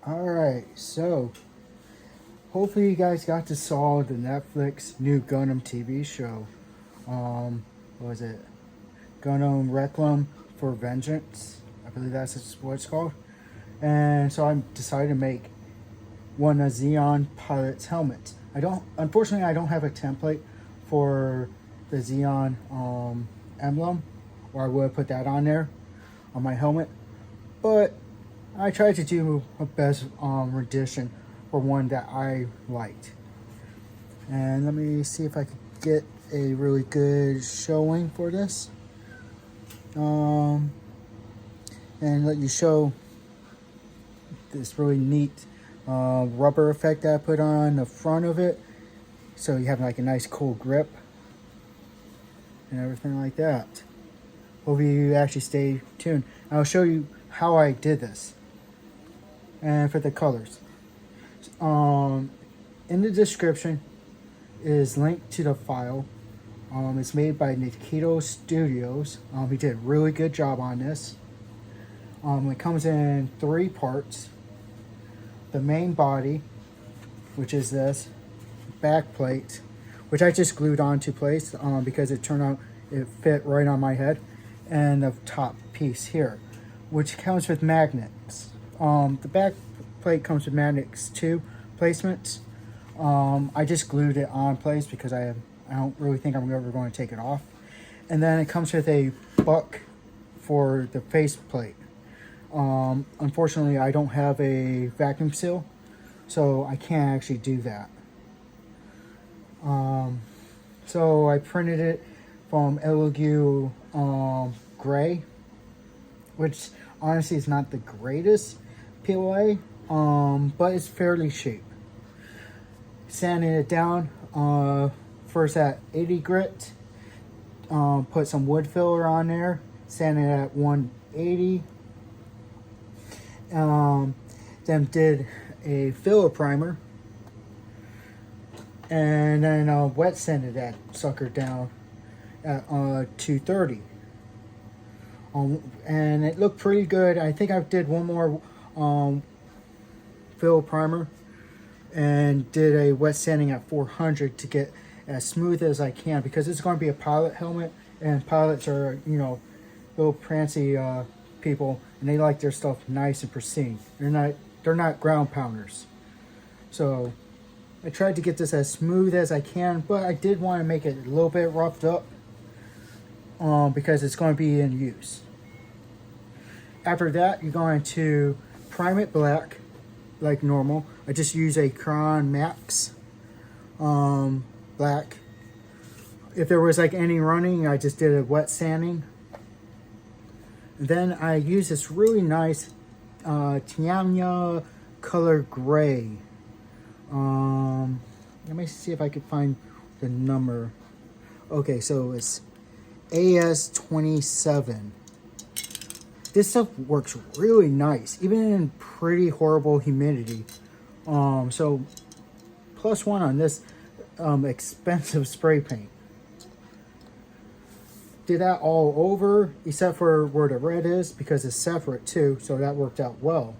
Alright, so hopefully you guys got to saw the Netflix new Gundam TV show. What was it? Gundam Requiem for Vengeance. I believe that's what it's called. And so I decided to make one of Zeon pilot's helmets. Unfortunately, I don't have a template for the Zeon emblem, or I would have put that on there on my helmet. But I tried to do a best rendition for one that I liked. And let me see if I could get a really good showing for this. And let you show this really neat rubber effect that I put on the front of it. So you have like a nice cool grip and everything like that. Hope you actually stay tuned. I'll show you how I did this. And for the colors. In the description is linked to the file. It's made by Nikito Studios. He did a really good job on this. It comes in 3 parts. The main body, which is this back plate, which I just glued onto place because it turned out it fit right on my head, and the top piece here, which comes with magnets. The back plate comes with magnets too, placements. I just glued it on place because I don't really think I'm ever going to take it off. And then it comes with a buck for the face plate. Unfortunately, I don't have a vacuum seal, so I can't actually do that. So I printed it from Elegue gray, which honestly is not the greatest PLA, but it's fairly cheap. Sanding it down, first at 80 grit, put some wood filler on there, sanded it at 180. Then did a filler primer, and then wet sanded that sucker down at 230. And it looked pretty good. I think I did one more filler primer and did a wet sanding at 400 to get as smooth as I can, because it's going to be a pilot helmet, and pilots are, you know, little prancy people, and they like their stuff nice and pristine. They're not ground pounders. So I tried to get this as smooth as I can, but I did want to make it a little bit roughed up because it's going to be in use. After that, you're going to prime it black like normal. I just use a Crayon Max black. If there was like any running, I just did a wet sanding. Then I use this really nice Tianya color gray. Let me see if I could find the number. Okay, so it's AS27. This stuff works really nice, even in pretty horrible humidity. So +1 on this expensive spray paint. Did that all over except for where the red is, because it's separate too, so that worked out well.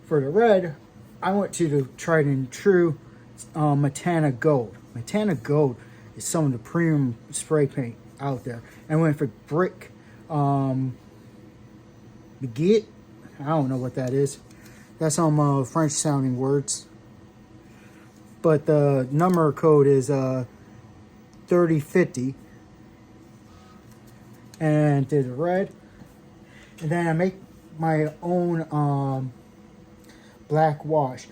For the red, I went to the tried and true Matana Gold. Matana Gold is some of the premium spray paint out there. I went for brick baguette. I don't know what that is. That's some French sounding words. But the number code is 3050. And did the red. And then I make my own black wash.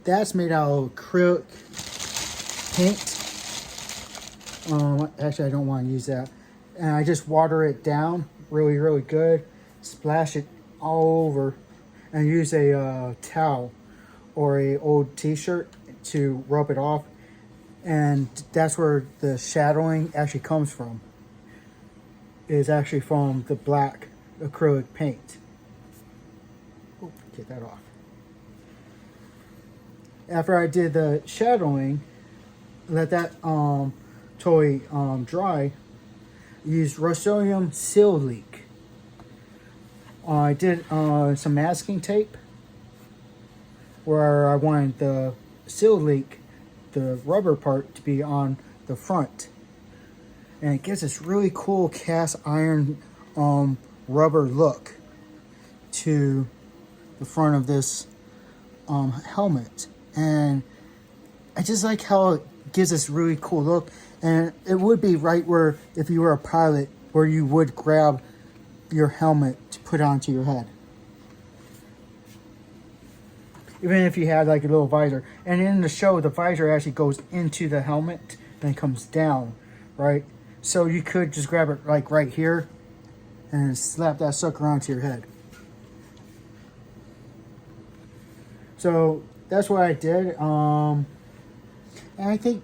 That's made out of acrylic paint. Actually, I don't want to use that. And I just water it down really, really good. Splash it all over, and use a towel or a old t-shirt to rub it off. And that's where the shadowing actually comes from. Is actually from the black acrylic paint. Oh, get that off. After I did the shadowing, let that totally dry, used Rust-Oleum Seal Leak. I did some masking tape where I wanted the seal leak, the rubber part, to be on the front. And it gives this really cool cast iron rubber look to the front of this helmet. And I just like how it gives this really cool look. And it would be right where, if you were a pilot, where you would grab your helmet to put onto your head. Even if you had like a little visor. And in the show, the visor actually goes into the helmet and comes down, right? So you could just grab it like right here and slap that sucker onto your head. So that's what I did. And I think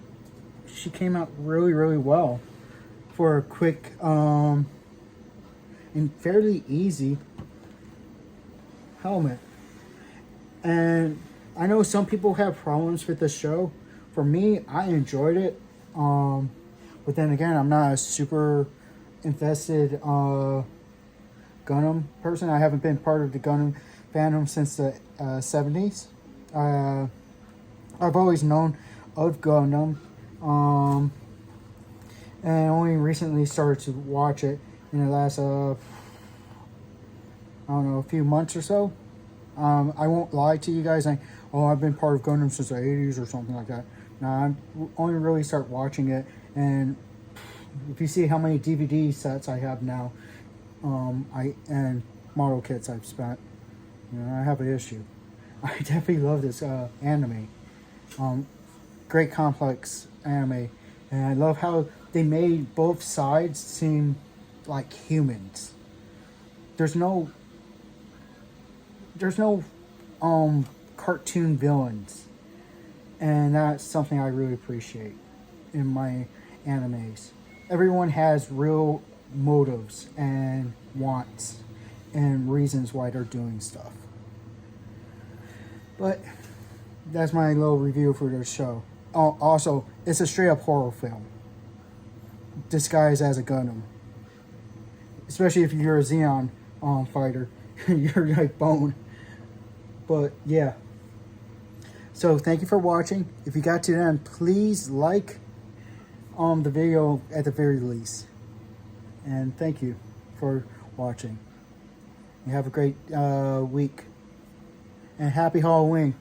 she came out really, really well for a quick and fairly easy helmet. And I know some people have problems with the show. For me, I enjoyed it. But then again, I'm not a super invested Gundam person. I haven't been part of the Gundam fandom since the 70s. I've always known of Gundam. And I only recently started to watch it in the last, I don't know, a few months or so. I won't lie to you guys. I've been part of Gundam since the 80s or something like that. Now, I only really start watching it, and if you see how many DVD sets I have now, and model kits I've spent, I have an issue. I definitely love this anime. Great complex anime, and I love how they made both sides seem like humans. There's no cartoon villains, and that's something I really appreciate in my animes. Everyone has real motives and wants and reasons why they're doing stuff. But that's my little review for this show. Oh, also, it's a straight up horror film disguised as a Gundam. Especially if you're a Zeon fighter. You're like bone. But yeah. So thank you for watching. If you got to the end, please like the video at the very least. And thank you for watching. You have a great week. And happy Halloween.